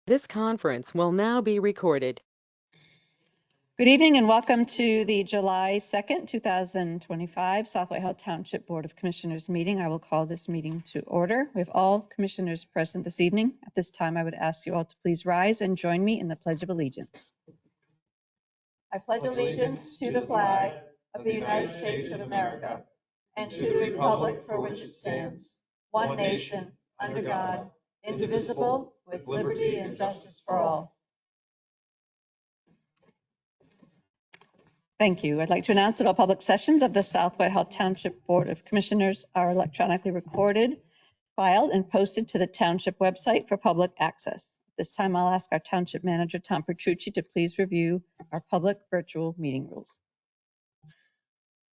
This conference will now be recorded. Good evening and welcome to the July 2nd, 2025 South Whitehall Township Board of Commissioners meeting. I will call this meeting to order. We have all commissioners present this evening. At this time, I would ask you all to please rise and join me in the Pledge of Allegiance. I pledge allegiance to the flag of the United States of America and to the republic for which it stands, one nation, under God, indivisible, with liberty and justice for all. Thank you. I'd like to announce that all public sessions of the South Whitehall Township Board of Commissioners are electronically recorded, filed, and posted to the Township website for public access. At this time, I'll ask our Township Manager, Tom Petrucci, to please review our public virtual meeting rules.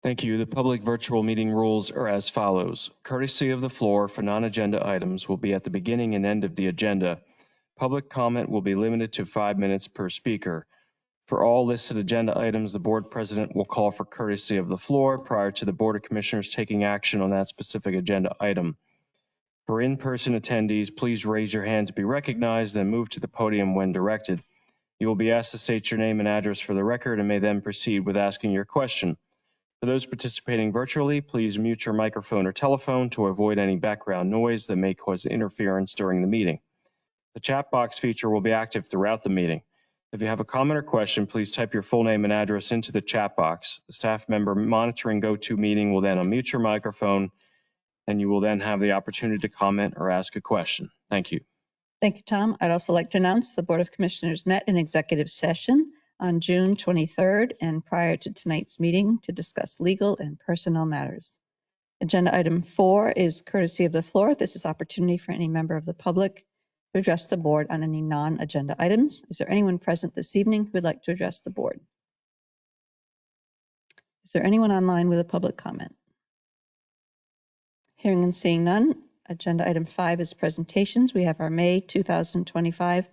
Thank you. The public virtual meeting rules are as follows. Courtesy of the floor for non-agenda items will be at the beginning and end of the agenda. Public comment will be limited to 5 minutes per speaker. For all listed agenda items, the board president will call for courtesy of the floor prior to the Board of Commissioners taking action on that specific agenda item. For in-person attendees, please raise your hand to be recognized, then move to the podium when directed. You will be asked to state your name and address for the record and may then proceed with asking your question. For those participating virtually, please mute your microphone or telephone to avoid any background noise that may cause interference during the meeting. The chat box feature will be active throughout the meeting. If you have a comment or question, please type your full name and address into the chat box. The staff member monitoring GoToMeeting will then unmute your microphone, and you will then have the opportunity to comment or ask a question. Thank you. Thank you, Tom. I'd also like to announce the Board of Commissioners met in executive session on June 23rd and prior to tonight's meeting to discuss legal and personnel matters. Agenda item 4 is courtesy of the floor. This is opportunity for any member of the public to address the board on any non-agenda items. Is there anyone present this evening who would like to address the board? Is there anyone online with a public comment? Hearing and seeing none, agenda item 5 is presentations. We have our May 2025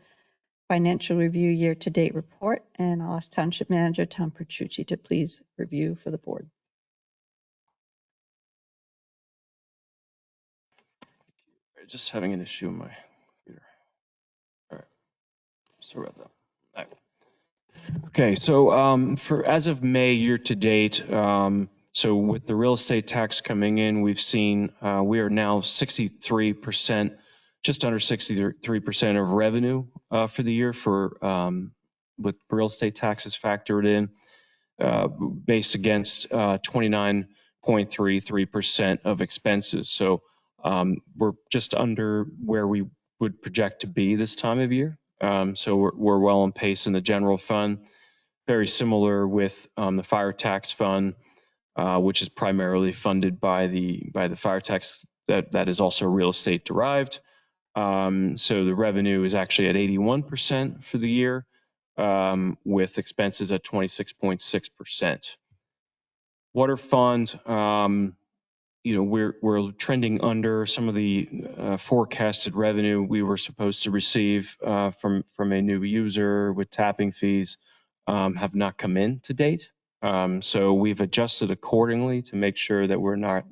financial review year-to-date report, and I'll ask Township Manager Tom Petrucci to please review for the board. Just having an issue with my computer. All right, sorry about that. All right. Okay, so for as of May year to date, so with the real estate tax coming in, we've seen we are now 63%, just under 63% of revenue for the year for with real estate taxes factored in, based against 29.33% of expenses. So we're just under where we would project to be this time of year. So we're well on pace in the general fund. Very similar with the fire tax fund, which is primarily funded by the fire tax that is also real estate derived. So the revenue is actually at 81% for the year, with expenses at 26.6%. Water fund, we're trending under some of the forecasted revenue we were supposed to receive from a new user with tapping fees have not come in to date. So we've adjusted accordingly to make sure that we're not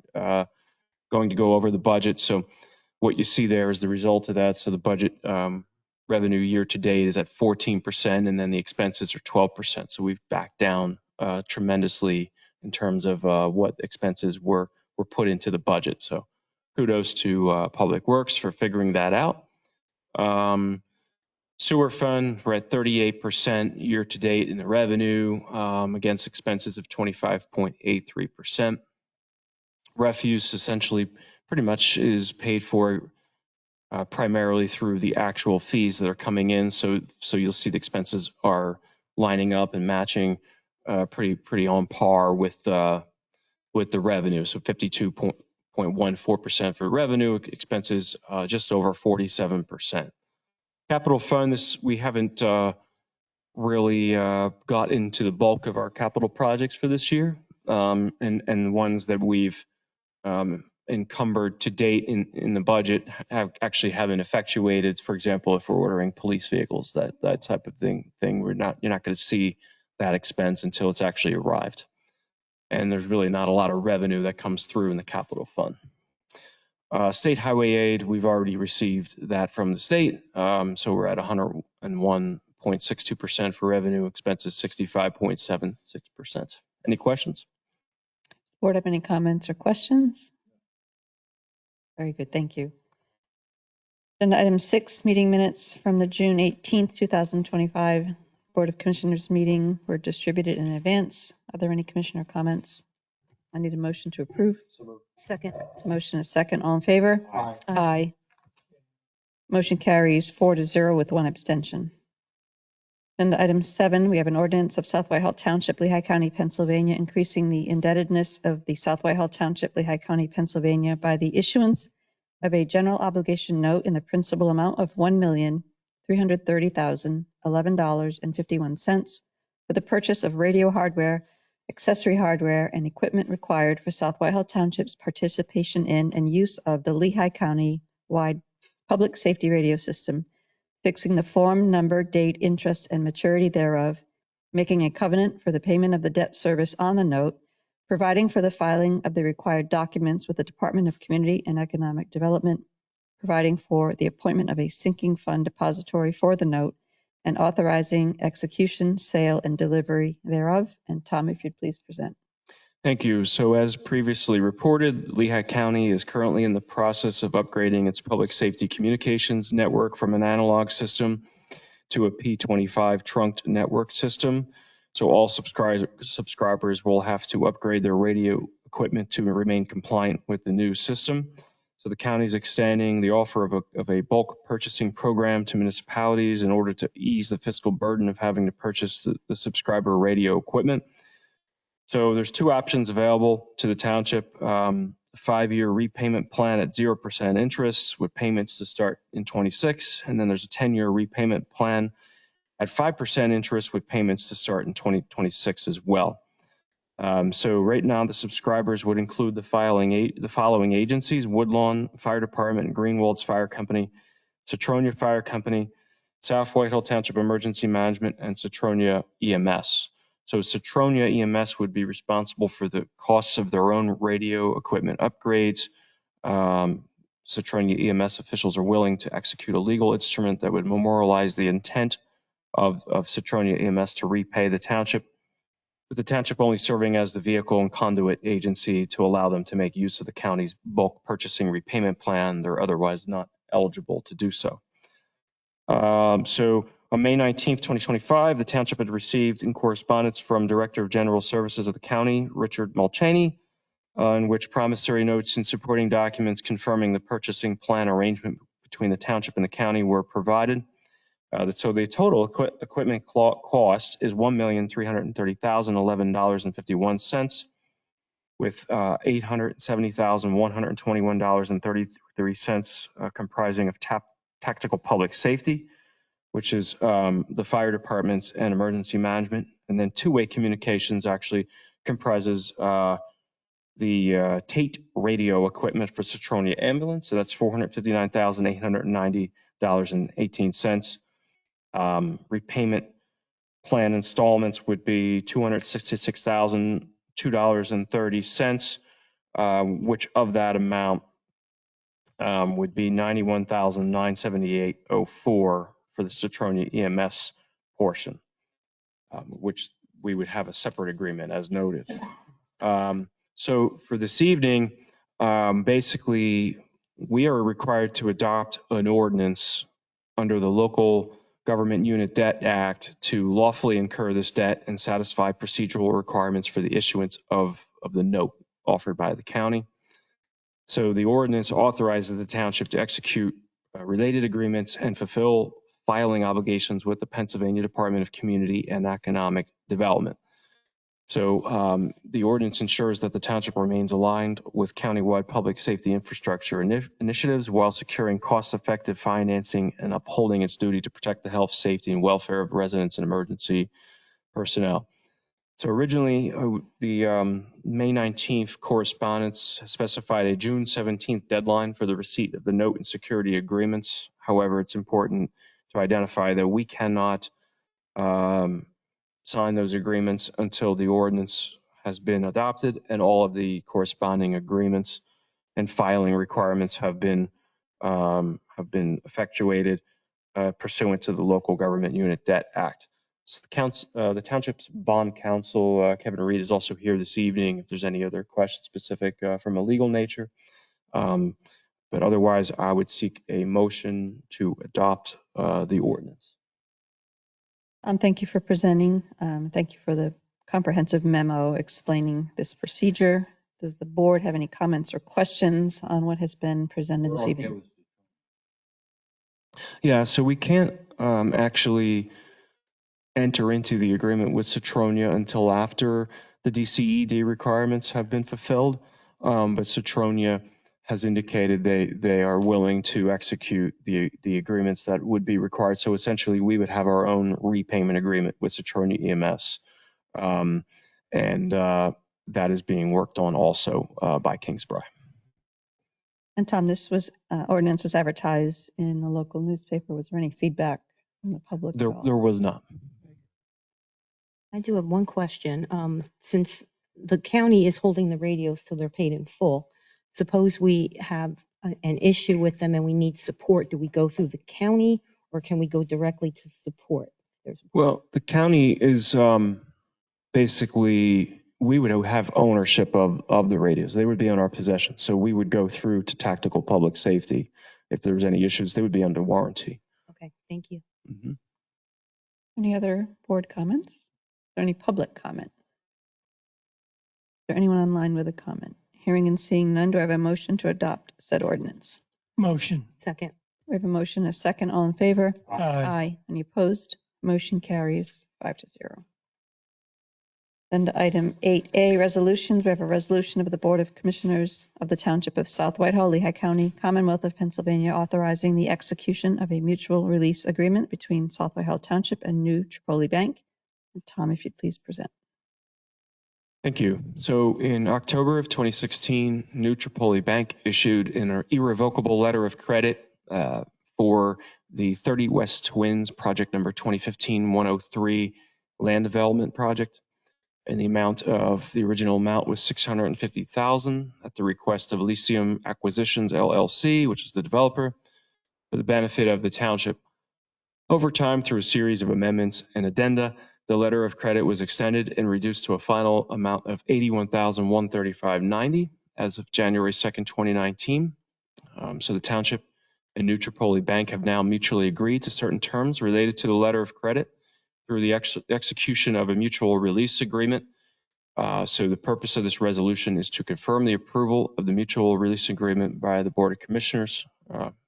going to go over the budget. So what you see there is the result of that. So the budget revenue year to date is at 14%, and then the expenses are 12%. So we've backed down tremendously in terms of what expenses were put into the budget. So kudos to Public Works for figuring that out. Sewer fund, we're at 38% year to date in the revenue against expenses of 25.83%. Refuse essentially pretty much is paid for primarily through the actual fees that are coming in. So you'll see the expenses are lining up and matching pretty on par with the revenue. So 52.14% for revenue, expenses just over 47%. Capital fund, we haven't really got into the bulk of our capital projects for this year, and ones that we've encumbered to date in the budget haven't effectuated. For example, if we're ordering police vehicles, that type of thing, you're not going to see that expense until it's actually arrived. And there's really not a lot of revenue that comes through in the capital fund. State highway aid, we've already received that from the state. So we're at 101.62% for revenue, expenses 65.76%. Any questions? Does the board have any comments or questions? Very good, thank you. Agenda item 6, meeting minutes from the June 18th, 2025 Board of Commissioners meeting were distributed in advance. Are there any commissioner comments? I need a motion to approve. Second. Motion is second. All in favor? Aye. Aye. Motion carries 4-0 with 1 abstention. Agenda item 7, we have an ordinance of South Whitehall Township, Lehigh County, Pennsylvania, increasing the indebtedness of the South Whitehall Township, Lehigh County, Pennsylvania by the issuance of a general obligation note in the principal amount of $1,330,011.51 for the purchase of radio hardware, accessory hardware, and equipment required for South Whitehall Township's participation in and use of the Lehigh County-wide public safety radio system, fixing the form, number, date, interest, and maturity thereof, making a covenant for the payment of the debt service on the note, providing for the filing of the required documents with the Department of Community and Economic Development, providing for the appointment of a sinking fund depository for the note, and authorizing execution, sale, and delivery thereof. And Tom, if you'd please present. Thank you. So as previously reported, Lehigh County is currently in the process of upgrading its public safety communications network from an analog system to a P25 trunked network system. So all subscribers will have to upgrade their radio equipment to remain compliant with the new system. So the county is extending the offer of a bulk purchasing program to municipalities in order to ease the fiscal burden of having to purchase the subscriber radio equipment. So there's 2 options available to the township. A 5-year repayment plan at 0% interest with payments to start in 26. And then there's a 10-year repayment plan at 5% interest with payments to start in 2026 as well. So right now the subscribers would include the following agencies: Woodlawn Fire Department, Greenwald's Fire Company, Cetronia Fire Company, South Whitehall Township Emergency Management, and Cetronia EMS. So Cetronia EMS would be responsible for the costs of their own radio equipment upgrades. Cetronia EMS officials are willing to execute a legal instrument that would memorialize the intent of Cetronia EMS to repay the township, with the township only serving as the vehicle and conduit agency to allow them to make use of the county's bulk purchasing repayment plan. They're otherwise not eligible to do so. So on May 19th, 2025, the township had received in correspondence from Director of General Services of the county, Richard Mulchaney, in which promissory notes and supporting documents confirming the purchasing plan arrangement between the township and the county were provided. So the total equipment cost is $1,330,011.51, with $870,121.33 comprising of tactical public safety, which is the fire departments and emergency management, and then two-way communications actually comprises the Tate radio equipment for Cetronia ambulance, so that's $459,890.18. Repayment plan installments would be $266,002.30, which of that amount would be $91,978.04 for the Cetronia EMS portion, which we would have a separate agreement as noted. So for this evening, basically, we are required to adopt an ordinance under the Local Government Unit Debt Act to lawfully incur this debt and satisfy procedural requirements for the issuance of the note offered by the county. So the ordinance authorizes the township to execute related agreements and fulfill filing obligations with the Pennsylvania Department of Community and Economic Development. So the ordinance ensures that the township remains aligned with countywide public safety infrastructure initiatives while securing cost-effective financing and upholding its duty to protect the health, safety, and welfare of residents and emergency personnel. So originally, the May 19th correspondence specified a June 17th deadline for the receipt of the note and security agreements. However, it's important to identify that we cannot sign those agreements until the ordinance has been adopted and all of the corresponding agreements and filing requirements have been effectuated pursuant to the Local Government Unit Debt Act. So the Township's Bond Counsel, Kevin Reed, is also here this evening if there's any other questions specific from a legal nature. But otherwise, I would seek a motion to adopt the ordinance. Thank you for presenting. Thank you for the comprehensive memo explaining this procedure. Does the board have any comments or questions on what has been presented this evening? Yeah, so we can't actually enter into the agreement with Citronia until after the DCED requirements have been fulfilled. But Citronia has indicated they are willing to execute the agreements that would be required. So essentially, we would have our own repayment agreement with Citronia EMS. And that is being worked on also by Kingsborough. And Tom, this was ordinance was advertised in the local newspaper. Was there any feedback from the public? There was not. I do have one question. Since the county is holding the radios till they're paid in full, suppose we have an issue with them and we need support, do we go through the county or can we go directly to support? Well, the county is basically, we would have ownership of the radios. They would be in our possession. So we would go through to Tactical Public Safety. If there was any issues, they would be under warranty. Okay, thank you. Mm-hmm. Any other board comments? Is there any public comment? Is there anyone online with a comment? Hearing and seeing none, do I have a motion to adopt said ordinance? Motion. Second. We have a motion, a second. All in favor? Aye. Any opposed? Motion carries 5-0. Then to item 8A, resolutions. We have a resolution of the Board of Commissioners of the Township of South Whitehall, Lehigh County, Commonwealth of Pennsylvania, authorizing the execution of a mutual release agreement between South Whitehall Township and New Tripoli Bank. And Tom, if you'd please present. Thank you. So in October of 2016, New Tripoli Bank issued an irrevocable letter of credit for the 30 West Twins project number 2015-103 land development project. And the amount of the original amount was $650,000 at the request of Elysium Acquisitions LLC, which is the developer, for the benefit of the township. Over time, through a series of amendments and addenda, the letter of credit was extended and reduced to a final amount of $81,135.90 as of January 2nd, 2019. So the township and New Tripoli Bank have now mutually agreed to certain terms related to the letter of credit through the execution of a mutual release agreement. So the purpose of this resolution is to confirm the approval of the mutual release agreement by the Board of Commissioners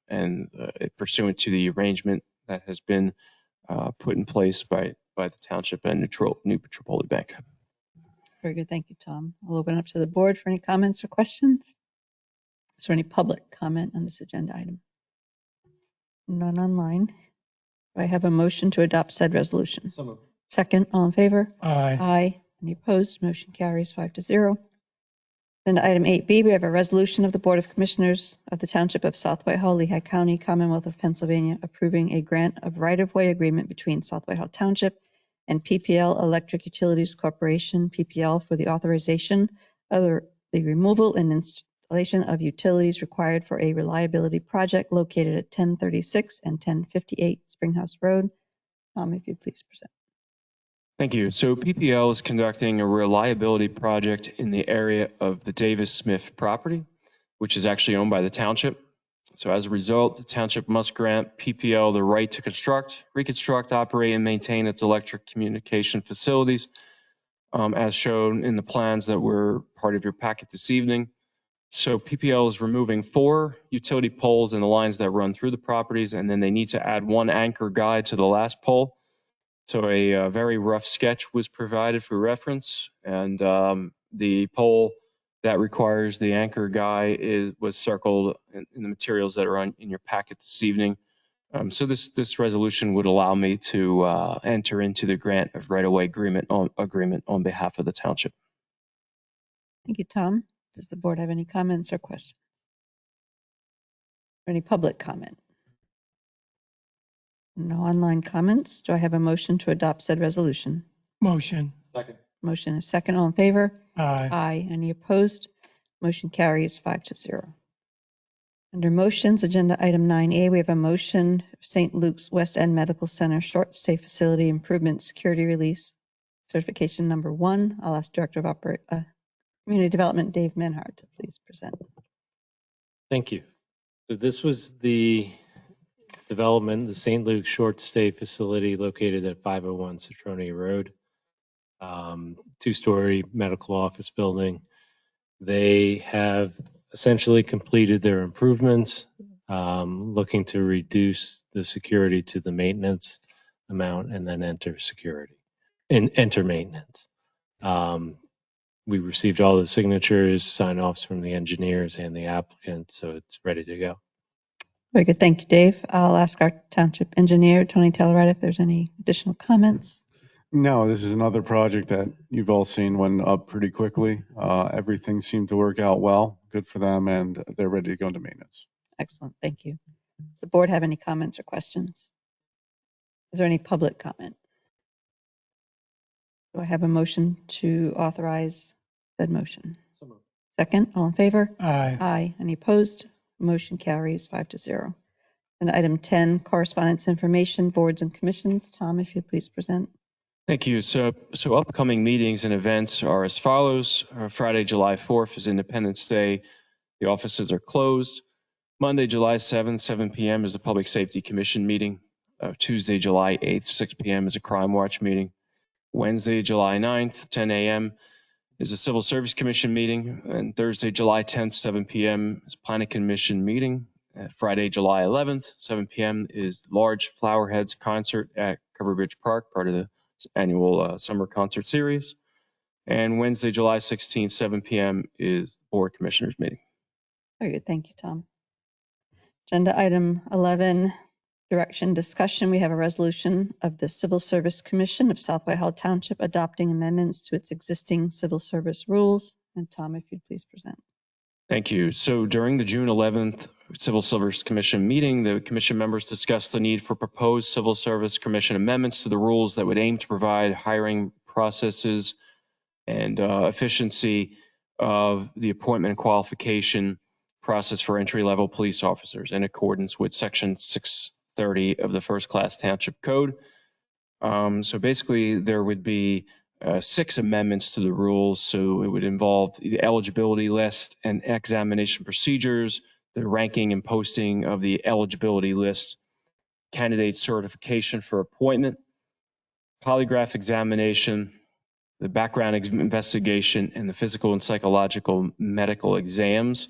and pursuant to the arrangement that has been put in place by the township and New Tripoli Bank. Very good. Thank you, Tom. I'll open up to the board for any comments or questions. Is there any public comment on this agenda item? None online. Do I have a motion to adopt said resolution? So moved. Second, all in favor? Aye. Aye. Any opposed? Motion carries 5-0. Then to item 8B, we have a resolution of the Board of Commissioners of the Township of South Whitehall, Lehigh County, Commonwealth of Pennsylvania, approving a grant of right-of-way agreement between South Whitehall Township and PPL Electric Utilities Corporation, PPL, for the authorization of the removal and installation of utilities required for a reliability project located at 1036 and 1058 Springhouse Road. Tom, if you please present. Thank you. So PPL is conducting a reliability project in the area of the Davis Smith property, which is actually owned by the township. So as a result, the township must grant PPL the right to construct, reconstruct, operate, and maintain its electric communication facilities, as shown in the plans that were part of your packet this evening. So PPL is removing 4 utility poles and the lines that run through the properties, and then they need to add 1 anchor guide to the last pole. So a very rough sketch was provided for reference, and the pole that requires the anchor guy was circled in the materials that are in your packet this evening. So this resolution would allow me to enter into the grant of right-of-way agreement on behalf of the township. Thank you, Tom. Does the board have any comments or questions? Or any public comment? No online comments. Do I have a motion to adopt said resolution? Motion. Second. Motion is second. All in favor? Aye. Aye. Any opposed? Motion carries 5-0. Under motions, agenda item 9A, we have a motion, St. Luke's West End Medical Center Short Stay Facility Improvement Security Release Certification Number 1. I'll ask Director of Community Development, Dave Manhart, to please present. Thank you. So this was the development, the St. Luke's Short Stay Facility located at 501 Citronia Road, two-story medical office building. They have essentially completed their improvements, looking to reduce the security to the maintenance amount and then enter security and enter maintenance. We received all the signatures, sign-offs from the engineers and the applicant, so it's ready to go. Very good. Thank you, Dave. I'll ask our township engineer, Tony Tellerette, if there's any additional comments. No, this is another project that you've all seen went up pretty quickly. Everything seemed to work out well. Good for them, and they're ready to go into maintenance. Excellent. Thank you. Does the board have any comments or questions? Is there any public comment? Do I have a motion to authorize said motion? Second, all in favor? Aye. Aye. Any opposed? Motion carries 5-0. And item 10, correspondence information, boards and commissions. Tom, if you'd please present. Thank you. So upcoming meetings and events are as follows. Friday, July 4th is Independence Day. The offices are closed. Monday, July 7th, 7 p.m. is the Public Safety Commission meeting. Tuesday, July 8th, 6 p.m. is a Crime Watch meeting. Wednesday, July 9th, 10 a.m. is a Civil Service Commission meeting. And Thursday, July 10th, 7 p.m. is Planning Commission meeting. Friday, July 11th, 7 p.m. is Large Flowerheads concert at Covered Bridge Park, part of the annual summer concert series. And Wednesday, July 16th, 7 p.m. is the Board of Commissioners meeting. Very good. Thank you, Tom. Agenda item 11, direction discussion. We have a resolution of the Civil Service Commission of South Whitehall Township adopting amendments to its existing civil service rules. And Tom, if you'd please present. Thank you. So during the June 11th Civil Service Commission meeting, the commission members discussed the need for proposed Civil Service Commission amendments to the rules that would aim to provide hiring processes and efficiency of the appointment and qualification process for entry-level police officers in accordance with Section 630 of the First Class Township Code. So basically, there would be 6 amendments to the rules. So it would involve the eligibility list and examination procedures, the ranking and posting of the eligibility list, candidate certification for appointment, polygraph examination, the background investigation, and the physical and psychological medical exams.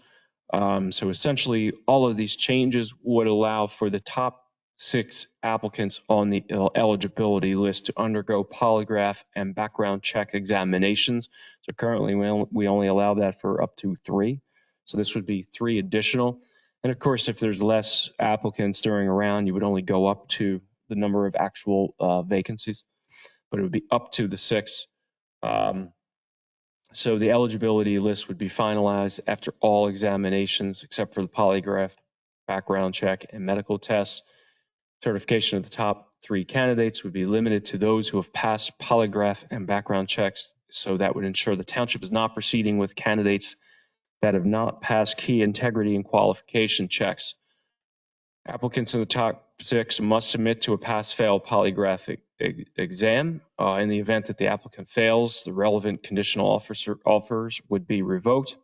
So essentially, all of these changes would allow for the top 6 applicants on the eligibility list to undergo polygraph and background check examinations. So currently, we only allow that for up to 3. So this would be 3 additional. And of course, if there's less applicants during a round, you would only go up to the number of actual vacancies, but it would be up to the 6. So the eligibility list would be finalized after all examinations, except for the polygraph, background check, and medical tests. Certification of the top 3 candidates would be limited to those who have passed polygraph and background checks. So that would ensure the township is not proceeding with candidates that have not passed key integrity and qualification checks. Applicants in the top 6 must submit to a pass-fail polygraph exam. In the event that the applicant fails, the relevant conditional offers would be revoked,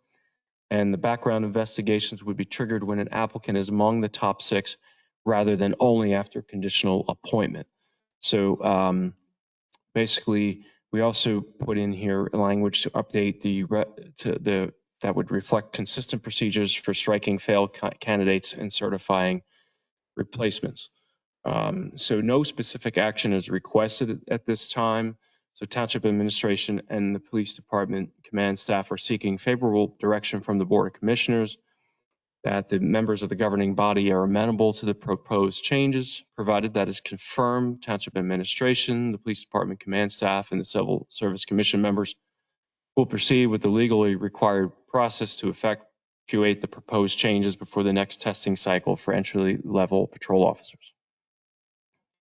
and the background investigations would be triggered when an applicant is among the top 6 rather than only after conditional appointment. So basically, we also put in here language to update that would reflect consistent procedures for striking failed candidates and certifying replacements. So no specific action is requested at this time. So Township Administration and the Police Department command staff are seeking favorable direction from the Board of Commissioners that the members of the governing body are amenable to the proposed changes, provided that is confirmed. Township Administration, the Police Department command staff, and the Civil Service Commission members will proceed with the legally required process to effectuate the proposed changes before the next testing cycle for entry-level patrol officers.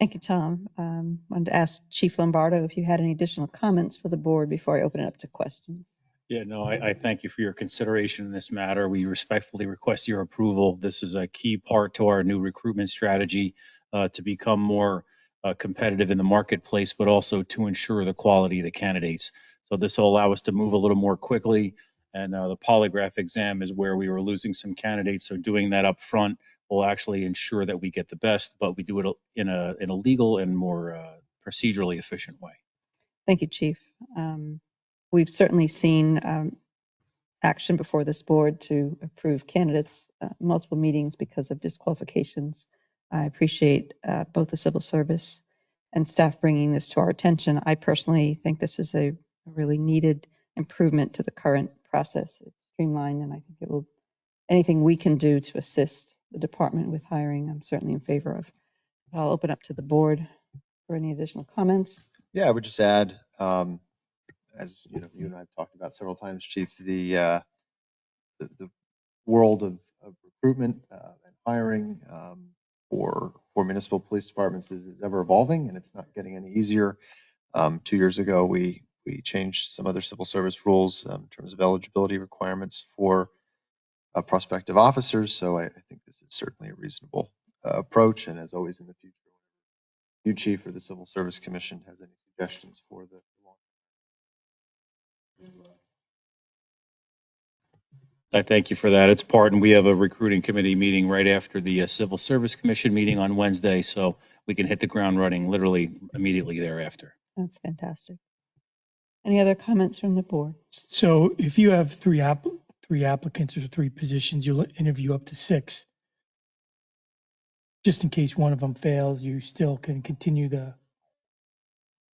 Thank you, Tom. Wanted to ask Chief Lombardo if you had any additional comments for the board before I open it up to questions. Yeah, no, I thank you for your consideration in this matter. We respectfully request your approval. This is a key part to our new recruitment strategy to become more competitive in the marketplace, but also to ensure the quality of the candidates. So this will allow us to move a little more quickly. And the polygraph exam is where we were losing some candidates. So doing that up front will actually ensure that we get the best, but we do it in a legal and more procedurally efficient way. Thank you, Chief. We've certainly seen action before this board to approve candidates, multiple meetings because of disqualifications. I appreciate both the civil service and staff bringing this to our attention. I personally think this is a really needed improvement to the current process. It's streamlined, and I think it will, anything we can do to assist the department with hiring, I'm certainly in favor of. I'll open up to the board for any additional comments. Yeah, I would just add, as you know, you and I have talked about several times, Chief, the world of recruitment and hiring for municipal police departments is ever evolving, and it's not getting any easier. 2 years ago, we changed some other civil service rules in terms of eligibility requirements for prospective officers. So I think this is certainly a reasonable approach. And as always in the future, you, Chief, or the Civil Service Commission has any suggestions for the I thank you for that. It's part, and we have a recruiting committee meeting right after the Civil Service Commission meeting on Wednesday, so we can hit the ground running literally immediately thereafter. That's fantastic. Any other comments from the board? So if you have three applicants or 3 positions, you'll interview up to 6. Just in case one of them fails, you still can continue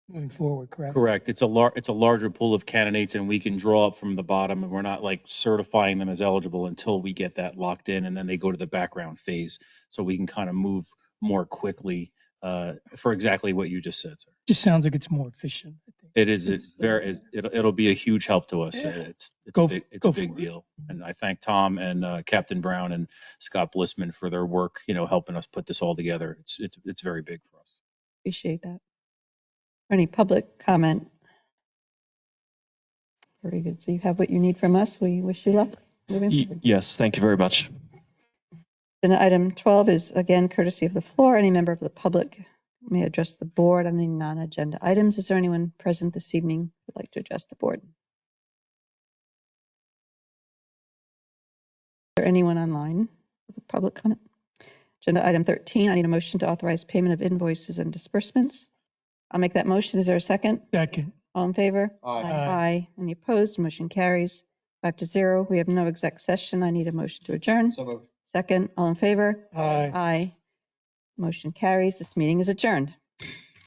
moving forward, correct? Correct. It's a larger pool of candidates, and we can draw up from the bottom, and we're not like certifying them as eligible until we get that locked in, and then they go to the background phase, so we can kind of move more quickly for exactly what you just said, sir. Just sounds like it's more efficient. I think. It is. It'll be a huge help to us. Yeah. It's Go a big for it. deal, and I thank Tom and Captain Brown and Scott Blissman for their work. Helping us put this all together. It's very big for us. Appreciate that. Any public comment? Very good. So you have what you need from us. We wish you luck moving forward. Yes, thank you very much. And item 12 is again courtesy of the floor. Any member of the public may address the board on any non-agenda items. Is there anyone present this evening who'd like to address the board? Is there anyone online with a public comment? Agenda item 13, I need a motion to authorize payment of invoices and disbursements. I'll make that motion. Is there a second? Second. All in favor? Aye. Aye. Any opposed? Motion carries 5-0. We have no exec session. I need a motion to adjourn. So moved. Second, all in favor? Aye. Aye. Motion carries. This meeting is adjourned.